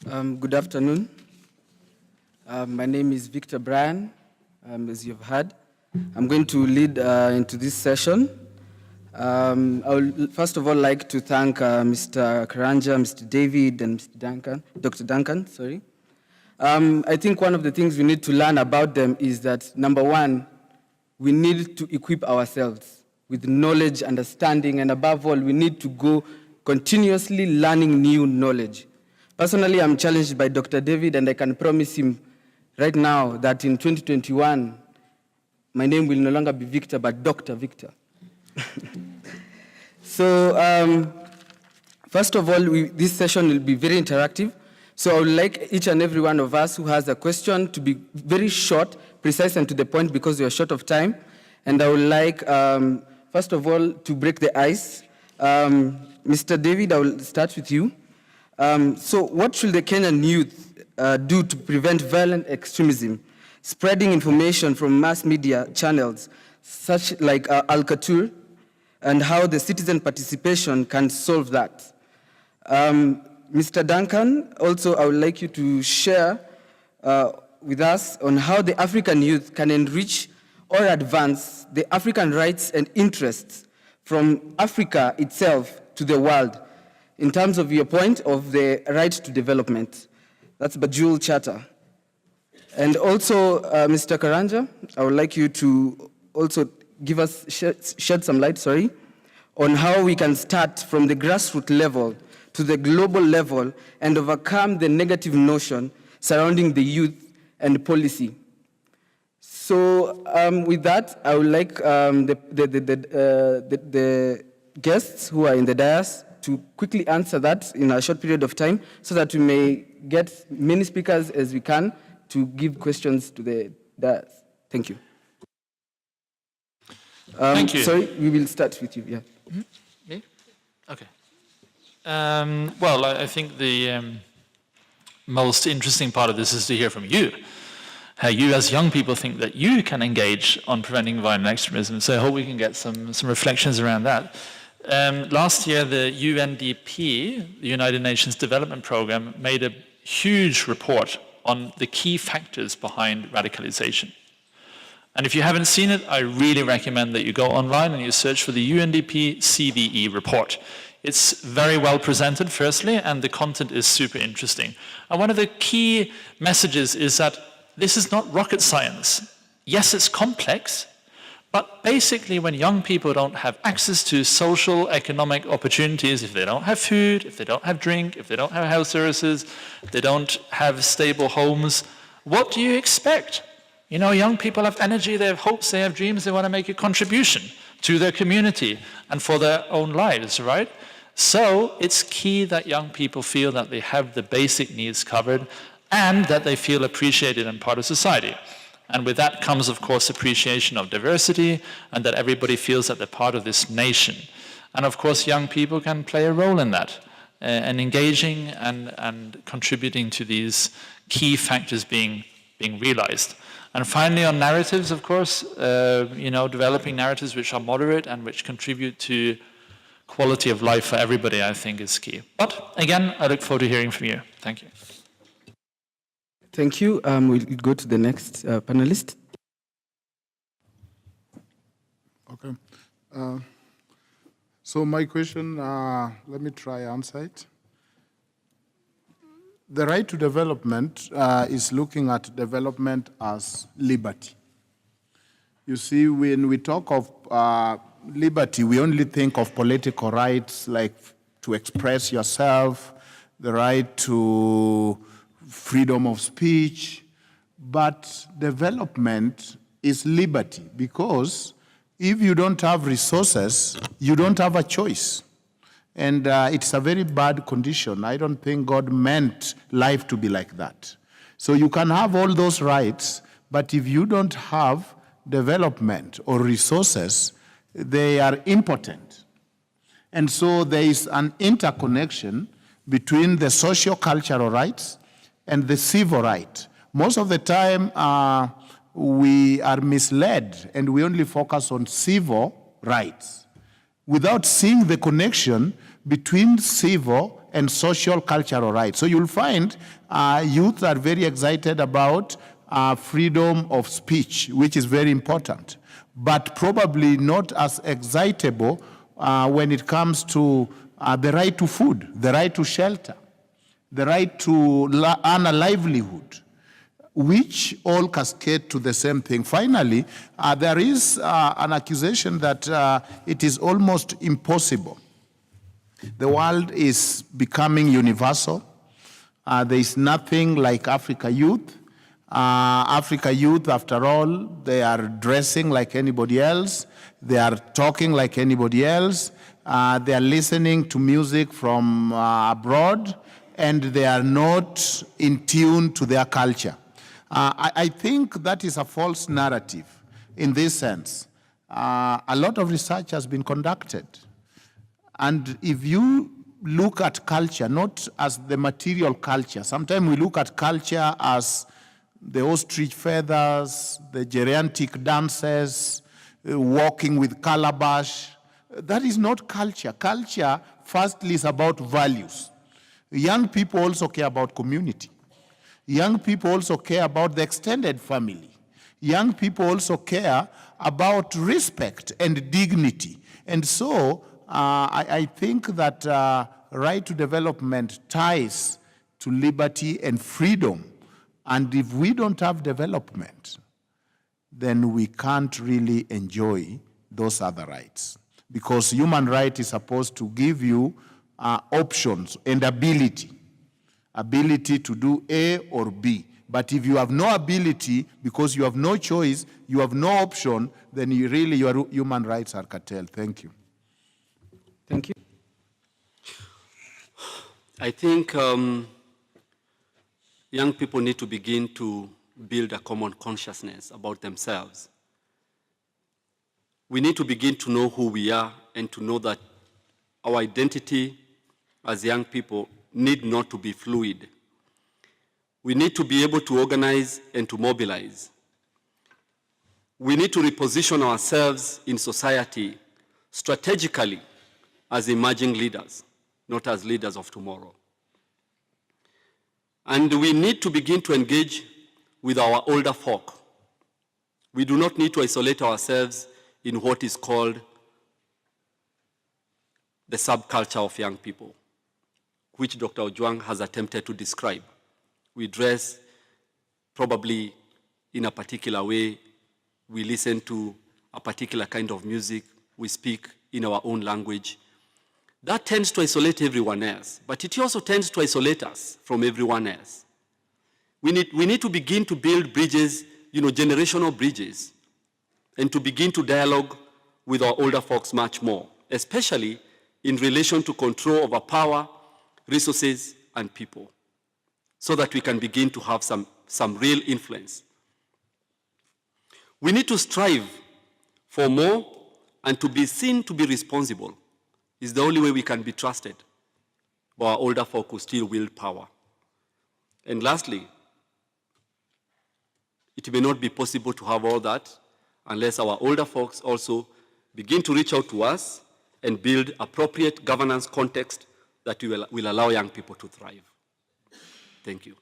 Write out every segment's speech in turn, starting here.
Good afternoon. My name is Victor Brian, as you've heard. I'm going to lead into this session. I would first of all like to thank Mr. Karanja, Mr. David, and Mr. Duncan, Dr. Duncan, sorry. I think one of the things we need to learn about them is that, number one, we need to equip ourselves with knowledge, understanding, and above all, we need to go continuously learning new knowledge. Personally, I'm challenged by Dr. David, and I can promise him right now that in 2021, my name will no longer be Victor, but Dr. Victor. So, first of all, this session will be very interactive. So I would like each and every one of us who has a question to be very short, precise, and to the point because we are short of time. And I would like, first of all, to break the ice. Mr. David, I will start with you. So what should the Kenyan youth do to prevent violent extremism, spreading information from mass media channels, such like Al-Qatur, and how the citizen participation can solve that? Mr. Duncan, also I would like you to share with us on how the African youth can enrich or advance the African rights and interests from Africa itself to the world in terms of your point of the right to development. That's Bajul Charter. And also, Mr. Karanja, I would like you to also give us, shed some light, on how we can start from the grassroots level to the global level and overcome the negative notion surrounding the youth and policy. So with that, I would like the guests who are in the dais to quickly answer that in a short period of time so that we may get many speakers as we can to give questions to the dais. Thank you. Thank you. Sorry, we will start with you. Yeah. Mm-hmm. Me? Okay. Well, I think the most interesting part of this is to hear from you. How you as young people think that you can engage on preventing violent extremism. So I hope we can get some reflections around that. Last year, the UNDP, the United Nations Development Programme, made a huge report on the key factors behind radicalization. And if you haven't seen it, I really recommend that you go online and you search for the UNDP CVE report. It's very well presented, firstly, and the content is super interesting. And one of the key messages is that this is not rocket science. Yes, it's complex, but basically when young people don't have access to social, economic opportunities, if they don't have food, if they don't have drink, if they don't have health services, if they don't have stable homes, what do you expect? You know, young people have energy, they have hopes, they have dreams, they want to make a contribution to their community and for their own lives, right? So it's key that young people feel that they have the basic needs covered and that they feel appreciated and part of society. And with that comes, of course, appreciation of diversity and that everybody feels that they're part of this nation. And of course, young people can play a role in that and engaging and contributing to these key factors being realized. And finally, on narratives, of course, you know, developing narratives which are moderate and which contribute to quality of life for everybody, I think, is key. But again, I look forward to hearing from you. Thank you. Thank you. We'll go to the next panelist. Okay. So my question, let me try answer it. The right to development is looking at development as liberty. You see, when we talk of liberty, we only think of political rights like to express yourself, the right to freedom of speech, but development is liberty because if you don't have resources, you don't have a choice. And it's a very bad condition. I don't think God meant life to be like that. So you can have all those rights, but if you don't have development or resources, they are impotent. And so there is an interconnection between the socio-cultural rights and the civil right. Most of the time, we are misled and we only focus on civil rights without seeing the connection between civil and social cultural rights. So you'll find youth are very excited about freedom of speech, which is very important, but probably not as excitable when it comes to the right to food, the right to shelter, the right to earn a livelihood, which all cascade to the same thing. Finally, there is an accusation that it is almost impossible. The world is becoming universal. There is nothing like Africa youth. Africa youth, after all, they are dressing like anybody else. They are talking like anybody else. They are listening to music from abroad, and they are not in tune to their culture. I think that is a false narrative in this sense. A lot of research has been conducted. And if you look at culture, not as the material culture, sometimes we look at culture as the ostrich feathers, the geriatric dances, walking with calabash. That is not culture. Culture, firstly, is about values. Young people also care about community. Young people also care about the extended family. Young people also care about respect and dignity. And so I think that right to development ties to liberty and freedom. And if we don't have development, then we can't really enjoy those other rights. Because human right is supposed to give you options and ability to do A or B. But if you have no ability, because you have no choice, you have no option, then your human rights are curtailed. Thank you. Thank you. I think young people need to begin to build a common consciousness about themselves. We need to begin to know who we are and to know that our identity as young people need not to be fluid. We need to be able to organize and to mobilize. We need to reposition ourselves in society strategically as emerging leaders, not as leaders of tomorrow. And we need to begin to engage with our older folk. We do not need to isolate ourselves in what is called the subculture of young people, which Dr. Ojwang has attempted to describe. We dress probably in a particular way. We listen to a particular kind of music. We speak in our own language. That tends to isolate everyone else, but it also tends to isolate us from everyone else. We need to begin to build bridges, generational bridges, and to begin to dialogue with our older folks much more, especially in relation to control over power, resources, and people, so that we can begin to have some real influence. We need to strive for more and to be seen to be responsible. Is the only way we can be trusted by our older folk who still wield power. And lastly, it may not be possible to have all that unless our older folks also begin to reach out to us and build appropriate governance context that will allow young people to thrive. Thank you.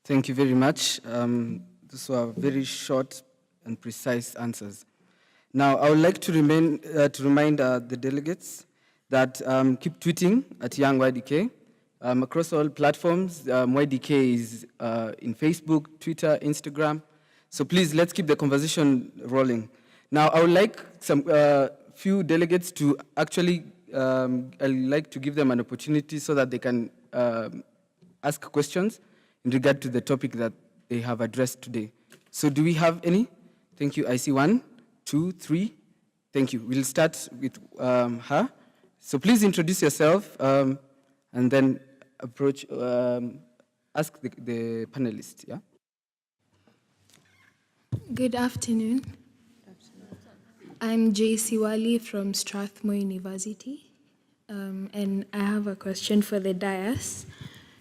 Thank you very much. Those were very short and precise answers. Now, I would like to remind the delegates that keep tweeting at YoungYDK. Across all platforms, YDK is in Facebook, Twitter, Instagram. So please, let's keep the conversation rolling. Now, I would like some few delegates to actually, I'd like to give them an opportunity so that they can ask questions in regard to the topic that they have addressed today. So do we have any? Thank you. I see 1, 2, 3. Thank you. We'll start with her. So please introduce yourself and then approach, ask the panelists. Yeah. Good afternoon. I'm JC Wali from Strathmore University, and I have a question for the dais.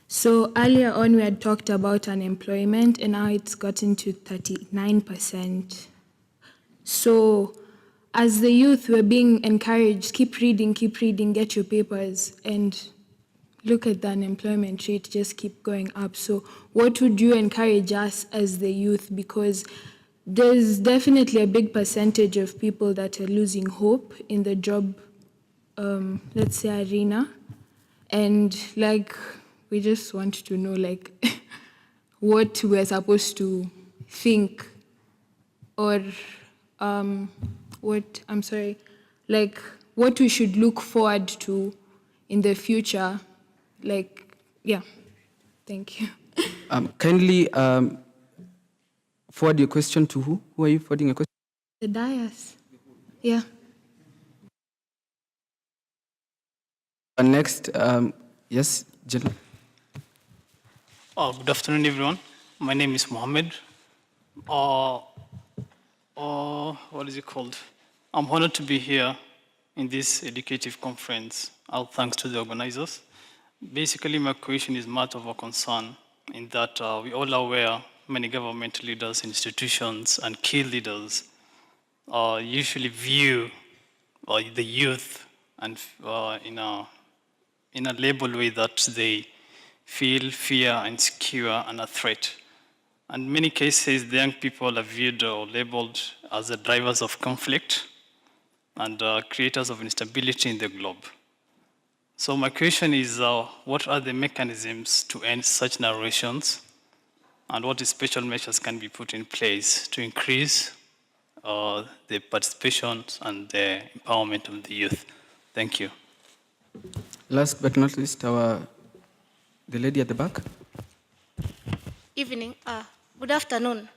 So earlier on, we had talked about unemployment, and now it's gotten to 39%. So as the youth, we're being encouraged, keep reading, get your papers, and look at the unemployment rate, just keep going up. So what would you encourage us as the youth? Because there's definitely a big percentage of people that are losing hope in the job, let's say, arena. And like, we just want to know like what we're supposed to think, or what we should look forward to in the future. Like, yeah, thank you. Kindly forward your question to who? Who are you forwarding a question? The dais. Yeah. Next, yes, Jill. Good afternoon, everyone. My name is Mohammed. What is it called? I'm honored to be here in this educative conference. All thanks to the organizers. Basically, my question is matter of a concern in that we all are aware many government leaders, institutions, and key leaders usually view the youth and in a label way that they feel fear, insecure, and a threat. And in many cases, the young people are viewed or labeled as the drivers of conflict and creators of instability in the globe. So my question is, what are the mechanisms to end such narrations, and what special measures can be put in place to increase the participation and the empowerment of the youth? Thank you. Last but not least, the lady at the back. Evening. Good afternoon.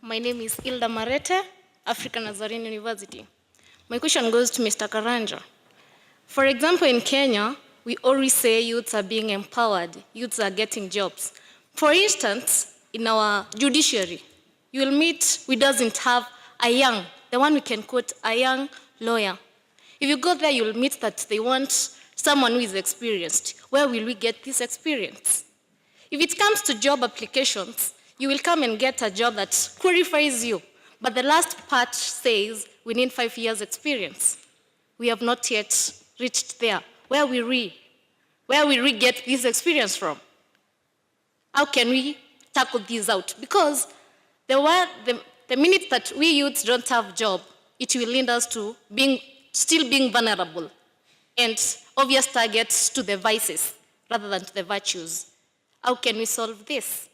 My name is Hilda Marete, African Nazarene University. My question goes to Mr. Karanja. For example, in Kenya, we always say youths are being empowered, youths are getting jobs. For instance, in our judiciary, you will meet, we doesn't have the one we can quote, a young lawyer. If you go there, you'll meet that they want someone who is experienced. Where will we get this experience? If it comes to job applications, you will come and get a job that qualifies you. But the last part says we need 5 years experience. We have not yet reached there. Where will we get this experience from? How can we tackle this out? Because the minute that we youths don't have job, it will lead us to still being vulnerable and obvious targets to the vices rather than to the virtues. How can we solve this?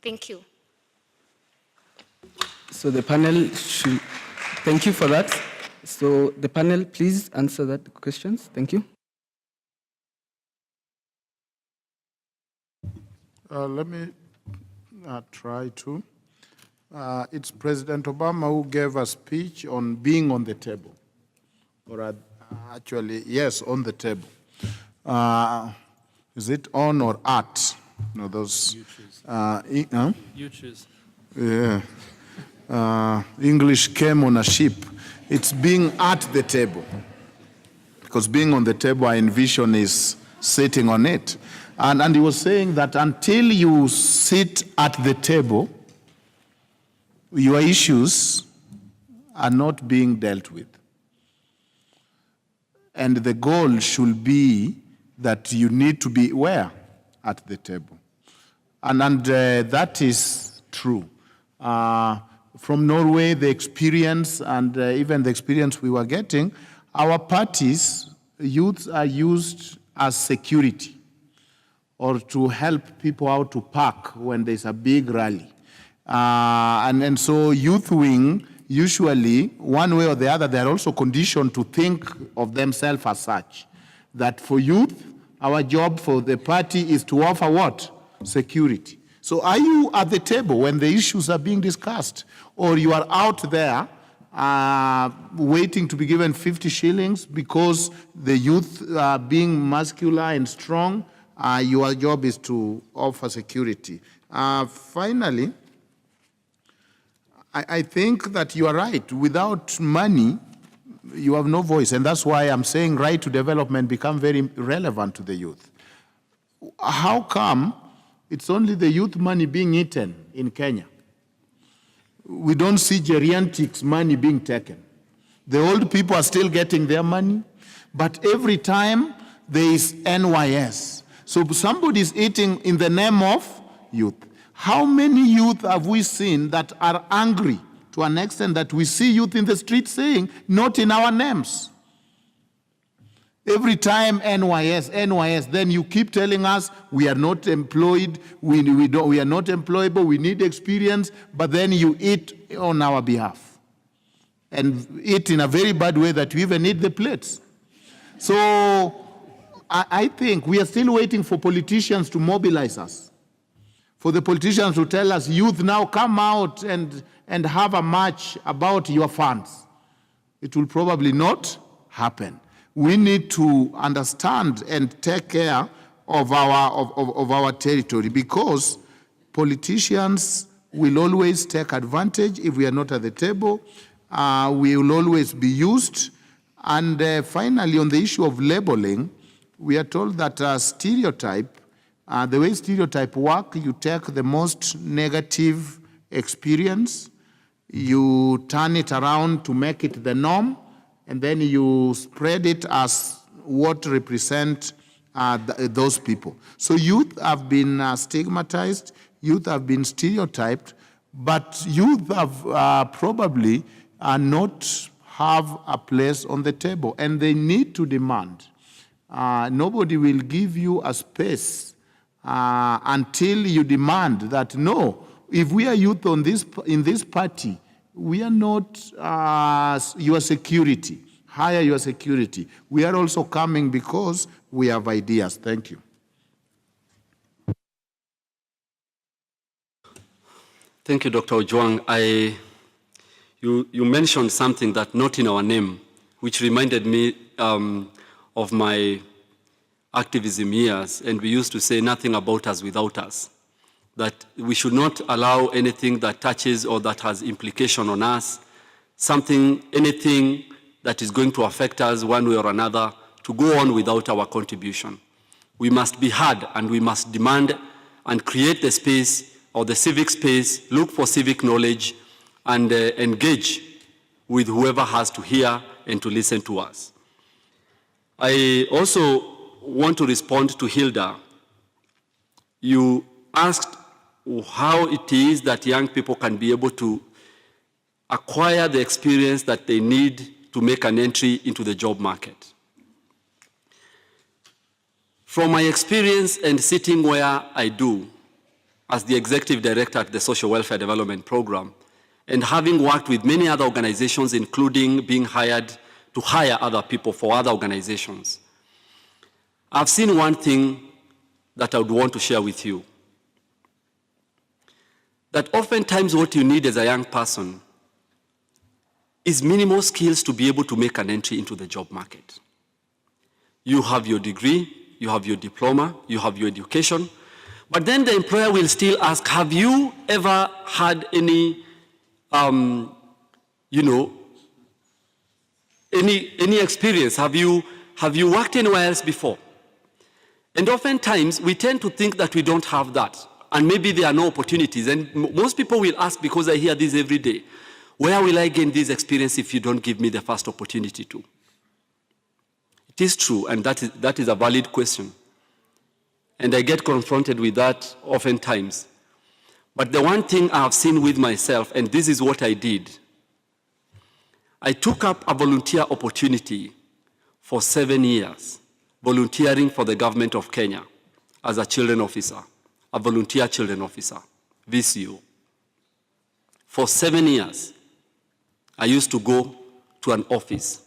Thank you. So the panel should, thank you for that. So the panel, please answer that questions. Thank you. Let me try to. It's President Obama who gave a speech on being on the table. Or actually, yes, on the table. Is it on or at? No, those. You choose. You choose. Yeah. English came on a ship. It's being at the table. Because being on the table, I envision is sitting on it. And he was saying that until you sit at the table, your issues are not being dealt with. And the goal should be that you need to be where? At the table. And that is true. From Norway, the experience and even the experience we were getting, our parties, youths are used as security or to help people out to park when there's a big rally. And so youth wing, usually, one way or the other, they're also conditioned to think of themselves as such. That for youth, our job for the party is to offer what? Security. So are you at the table when the issues are being discussed? Or you are out there waiting to be given 50 shillings because the youth are being muscular and strong? Your job is to offer security. Finally, I think that you are right. Without money, you have no voice. And that's why I'm saying right to development become very relevant to the youth. How come it's only the youth money being eaten in Kenya? We don't see geriatrics money being taken. The old people are still getting their money, but every time there is NYS. So somebody is eating in the name of youth. How many youth have we seen that are angry to an extent that we see youth in the street saying, not in our names? Every time NYS, NYS, then you keep telling us we are not employed, we are not employable, we need experience, but then you eat on our behalf. And eat in a very bad way that we even eat the plates. So I think we are still waiting for politicians to mobilize us. For the politicians to tell us, youth, now come out and have a march about your funds. It will probably not happen. We need to understand and take care of our territory, because politicians will always take advantage if we are not at the table. We will always be used. And finally, on the issue of labeling, we are told that stereotype, the way stereotype work, you take the most negative experience, you turn it around to make it the norm, and then you spread it as what represent those people. So youth have been stigmatized, youth have been stereotyped, but youth have probably not have a place on the table, and they need to demand. Nobody will give you a space until you demand that, no, if we are youth in this party, we are not your security, hire your security. We are also coming because we have ideas. Thank you. Thank you, Dr. Ojwang. You mentioned something that not in our name, which reminded me of my activism years, and we used to say nothing about us without us. That we should not allow anything that touches or that has implication on us, anything that is going to affect us one way or another, to go on without our contribution. We must be heard, and we must demand and create the space or the civic space, look for civic knowledge, and engage with whoever has to hear and to listen to us. I also want to respond to Hilda. You asked how it is that young people can be able to acquire the experience that they need to make an entry into the job market. From my experience and sitting where I do as the executive director at the Social Welfare Development Program, and having worked with many other organizations, including being hired to hire other people for other organizations, I've seen one thing that I would want to share with you. That oftentimes what you need as a young person is minimal skills to be able to make an entry into the job market. You have your degree, you have your diploma, you have your education, but then the employer will still ask, have you ever had any experience? Have you worked anywhere else before? And oftentimes we tend to think that we don't have that, and maybe there are no opportunities. And most people will ask, because I hear this every day, where will I gain this experience if you don't give me the first opportunity to? It is true, and that is a valid question. And I get confronted with that oftentimes. But the one thing I have seen with myself, and this is what I did, I took up a volunteer opportunity for 7 years, volunteering for the government of Kenya as a children officer, a volunteer children officer, VCO. For 7 years, I used to go to an office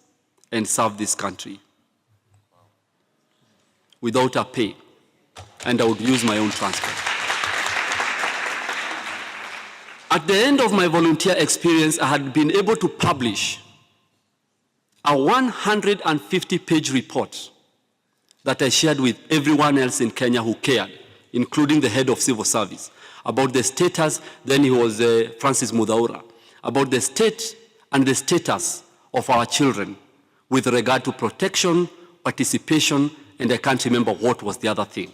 and serve this country without a pay, and I would use my own transport. At the end of my volunteer experience, I had been able to publish a 150-page report that I shared with everyone else in Kenya who cared, including the head of civil service, about the status, then he was Francis Mudaura, about the state and the status of our children with regard to protection, participation, and I can't remember what was the other thing.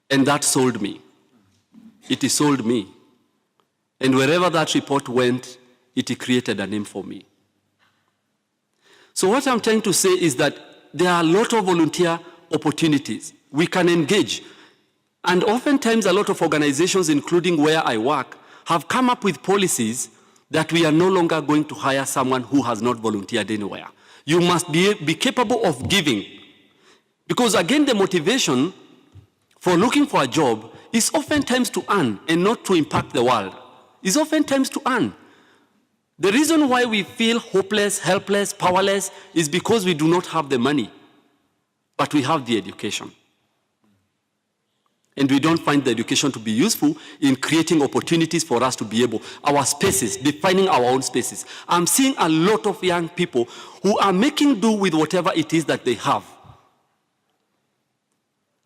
And that sold me. it sold me. And wherever that report went, it created a name for me. So what I'm trying to say is that there are a lot of volunteer opportunities. We can engage. And oftentimes a lot of organizations, including where I work, have come up with policies that we are no longer going to hire someone who has not volunteered anywhere. You must be capable of giving. Because again, the motivation for looking for a job is oftentimes to earn and not to impact the world. It's oftentimes to earn. The reason why we feel hopeless, helpless, powerless is because we do not have the money, but we have the education. And we don't find the education to be useful in creating opportunities for us to be able, our spaces, defining our own spaces. I'm seeing a lot of young people who are making do with whatever it is that they have.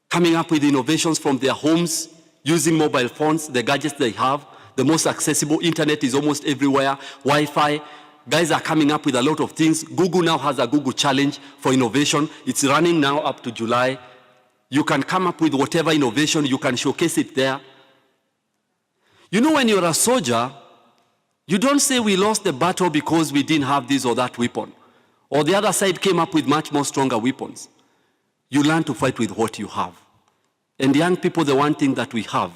Coming up with innovations from their homes, using mobile phones, the gadgets they have, the most accessible, internet is almost everywhere, Wi-Fi. Guys are coming up with a lot of things. Google now has a Google Challenge for innovation. It's running now up to July. You can come up with whatever innovation, you can showcase it there. You know, when you're a soldier, you don't say we lost the battle because we didn't have this or that weapon, or the other side came up with much more stronger weapons. You learn to fight with what you have. And young people, the one thing that we have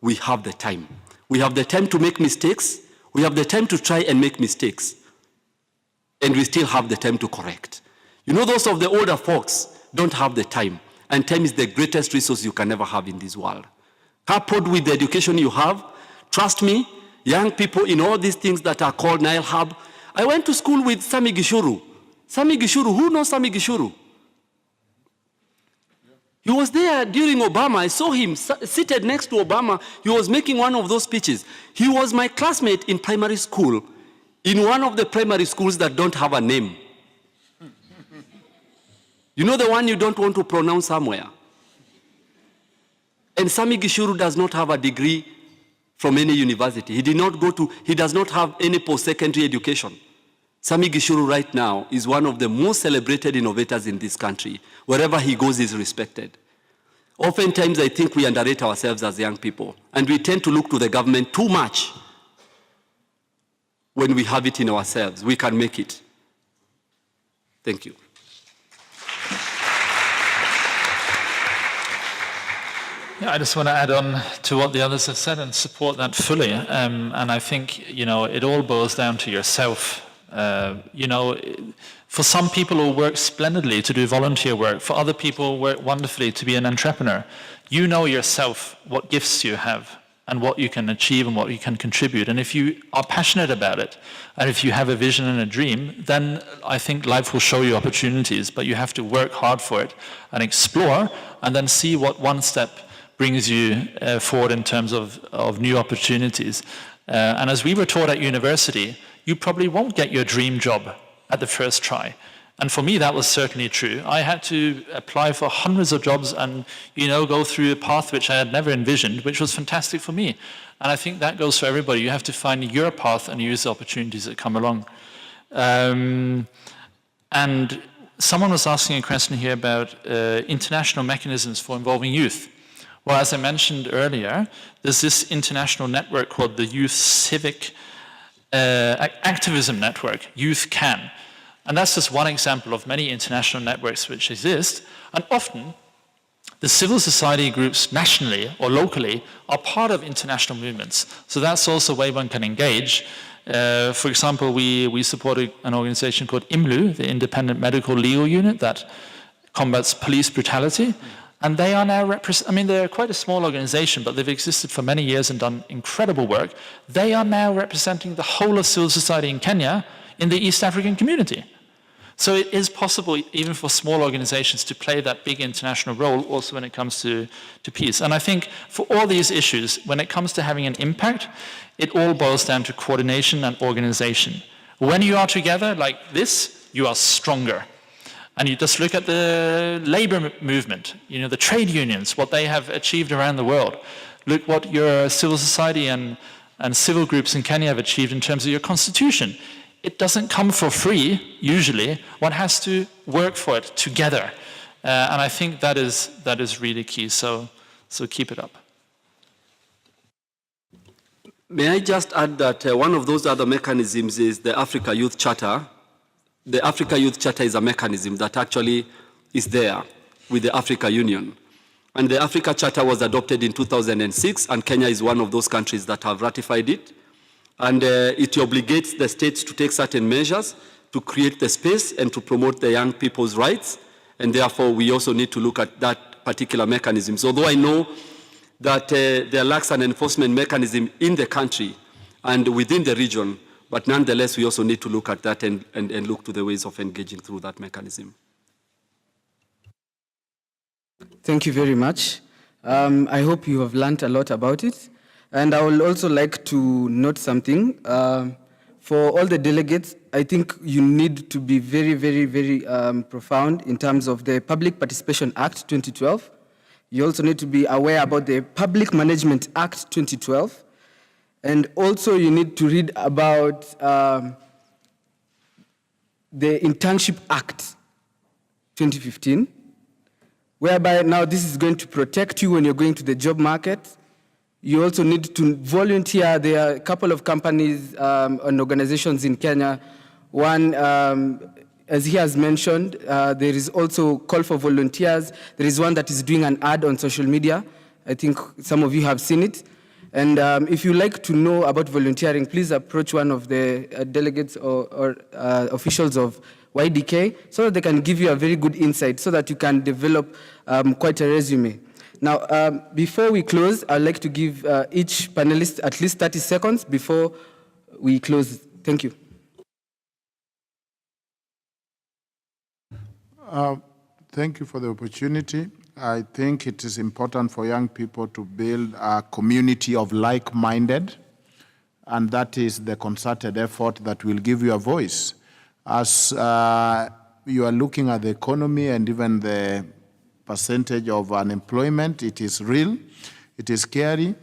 the time. We have the time to make mistakes. We have the time to try and make mistakes. And we still have the time to correct. You know, those of the older folks don't have the time. And time is the greatest resource you can ever have in this world. Coupled with the education you have, trust me, young people in all these things that are called Nile Hub. I went to school with Sami Gishuru. Sami Gishuru, who knows Sami Gishuru? He was there during Obama. I saw him seated next to Obama. He was making one of those speeches. He was my classmate in primary school, in one of the primary schools that don't have a name. You know, the one you don't want to pronounce somewhere. And Sami Gishuru does not have a degree from any university. He does not have any post-secondary education. Sami Gishuru right now is one of the most celebrated innovators in this country. Wherever he goes, he's respected. Oftentimes, I think we underrate ourselves as young people, and we tend to look to the government too much when we have it in ourselves. We can make it. Thank you. Yeah, I just want to add on to what the others have said and support that fully. And I think, you know, it all boils down to yourself. You know, for some people it will work splendidly to do volunteer work. For other people it will work wonderfully to be an entrepreneur. You know yourself what gifts you have and what you can achieve and what you can contribute. And if you are passionate about it, and if you have a vision and a dream, then I think life will show you opportunities, but you have to work hard for it and explore and then see what one step brings you forward in terms of new opportunities. And as we were taught at university, you probably won't get your dream job at the first try. And for me, that was certainly true. I had to apply for hundreds of jobs and, you know, go through a path which I had never envisioned, which was fantastic for me. And I think that goes for everybody. You have to find your path and use the opportunities that come along. And someone was asking a question here about international mechanisms for involving youth. Well, as I mentioned earlier, there's this international network called the Youth Civic Activism Network, Youth Can. And that's just one example of many international networks which exist. And often, the civil society groups nationally or locally are part of international movements. So that's also a way one can engage. For example, we support an organization called IMLU, the Independent Medical Legal Unit, that combats police brutality. And they are now, they're quite a small organization, but they've existed for many years and done incredible work. They are now representing the whole of civil society in Kenya in the East African community. So it is possible, even for small organizations, to play that big international role also when it comes to peace. And I think for all these issues, when it comes to having an impact, it all boils down to coordination and organization. When you are together like this, you are stronger. And you just look at the labor movement, you know, the trade unions, what they have achieved around the world. Look what your civil society and civil groups in Kenya have achieved in terms of your constitution. It doesn't come for free, usually. One has to work for it together. And I think that is really key, so keep it up. May I just add that one of those other mechanisms is the Africa Youth Charter. The Africa Youth Charter is a mechanism that actually is there with the Africa Union. And the Africa Charter was adopted in 2006, and Kenya is one of those countries that have ratified it. And it obligates the states to take certain measures to create the space and to promote the young people's rights. And therefore, we also need to look at that particular mechanism. So although I know that there lacks an enforcement mechanism in the country and within the region, but nonetheless, we also need to look at that and look to the ways of engaging through that mechanism. Thank you very much. I hope you have learned a lot about it. And I would also like to note something. For all the delegates, I think you need to be very, very, very profound in terms of the Public Participation Act 2012. You also need to be aware about the Public Management Act 2012. And also you need to read about the Internship Act 2015, whereby now this is going to protect you when you're going to the job market. You also need to volunteer. There are a couple of companies and organizations in Kenya. One, as he has mentioned, there is also call for volunteers. There is one that is doing an ad on social media. I think some of you have seen it. And if you like to know about volunteering, please approach one of the delegates or officials of YDK so that they can give you a very good insight so that you can develop quite a resume. Now, before we close, I'd like to give each panelist at least 30 seconds before we close. Thank you. Thank you for the opportunity. I think it is important for young people to build a community of like-minded, and that is the concerted effort that will give you a voice. As you are looking at the economy and even the percentage of unemployment, it is real, it is scary.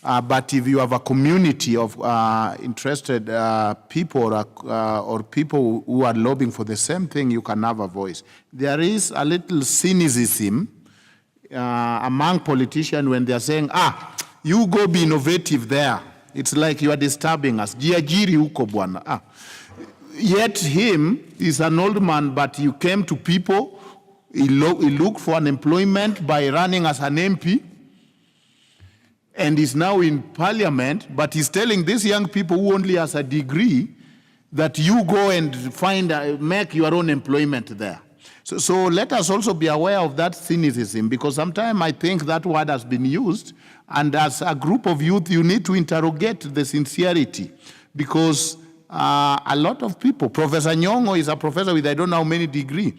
But if you have a community of interested people or people who are lobbying for the same thing, you can have a voice. There is a little cynicism among politicians when they are saying, you go be innovative there. It's like you are disturbing us. Jiajiri huko bwana. Yet him is an old man, but you came to people. He looked for an employment by running as an MP, and is now in parliament, but he's telling these young people who only has a degree that you go and make your own employment there. So let us also be aware of that cynicism, because sometimes I think that word has been used, and as a group of youth, you need to interrogate the sincerity, because a lot of people, Professor Nyong'o is a professor with I don't know how many degrees.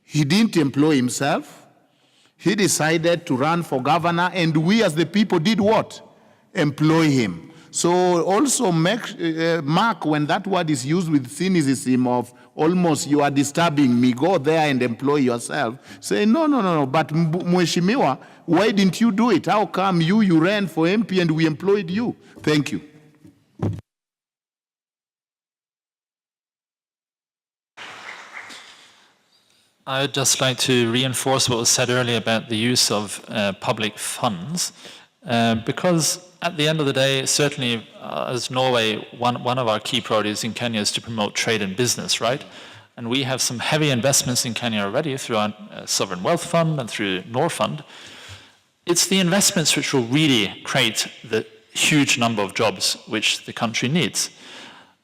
He didn't employ himself. He decided to run for governor, and we as the people did what? Employ him. So also mark when that word is used with cynicism of almost you are disturbing me, go there and employ yourself. Say, no, but Mheshimiwa, why didn't you do it? How come you ran for MP and we employed you? Thank you. I'd just like to reinforce what was said earlier about the use of public funds, because at the end of the day, certainly as Norway, one of our key priorities in Kenya is to promote trade and business, right? And we have some heavy investments in Kenya already through our Sovereign Wealth Fund and through Norfund. It's the investments which will really create the huge number of jobs which the country needs.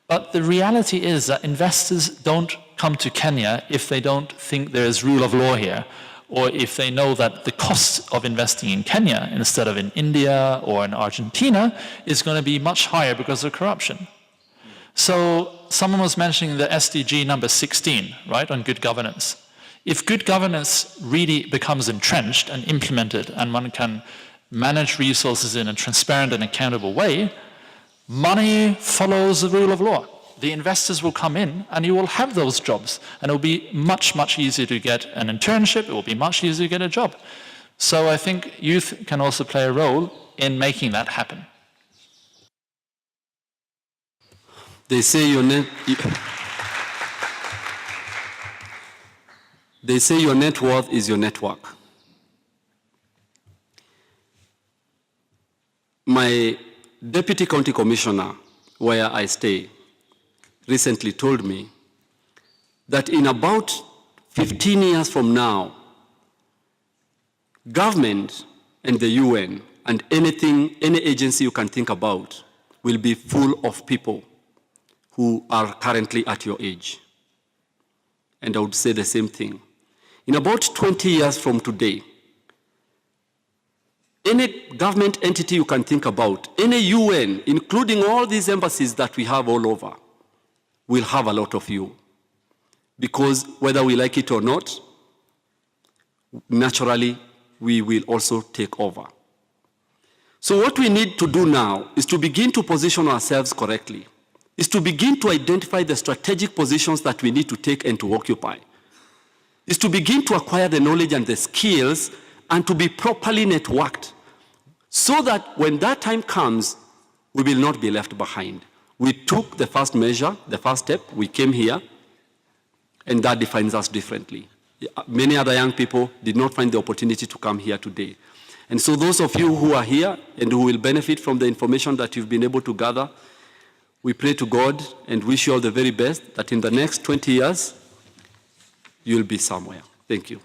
But the reality is that investors don't come to Kenya if they don't think there is rule of law here, or if they know that the cost of investing in Kenya instead of in India or in Argentina is going to be much higher because of corruption. So someone was mentioning the SDG number 16, right, on good governance. If good governance really becomes entrenched and implemented, and one can manage resources in a transparent and accountable way, money follows the rule of law. The investors will come in and you will have those jobs, and it will be much, much easier to get an internship. It will be much easier to get a job. So I think youth can also play a role in making that happen. They say your net worth is your network. My Deputy County Commissioner, where I stay, recently told me that in about 15 years from now, government and the UN and any agency you can think about will be full of people who are currently at your age. And I would say the same thing. In about 20 years from today, any government entity you can think about, any UN, including all these embassies that we have all over, will have a lot of you. Because whether we like it or not, naturally, we will also take over. So what we need to do now is to begin to position ourselves correctly, is to begin to identify the strategic positions that we need to take and to occupy, is to begin to acquire the knowledge and the skills and to be properly networked so that when that time comes, we will not be left behind. We took the first measure, the first step, we came here, and that defines us differently. Many other young people did not find the opportunity to come here today. And so those of you who are here and who will benefit from the information that you've been able to gather, we pray to God and wish you all the very best that in the next 20 years, you'll be somewhere. Thank you.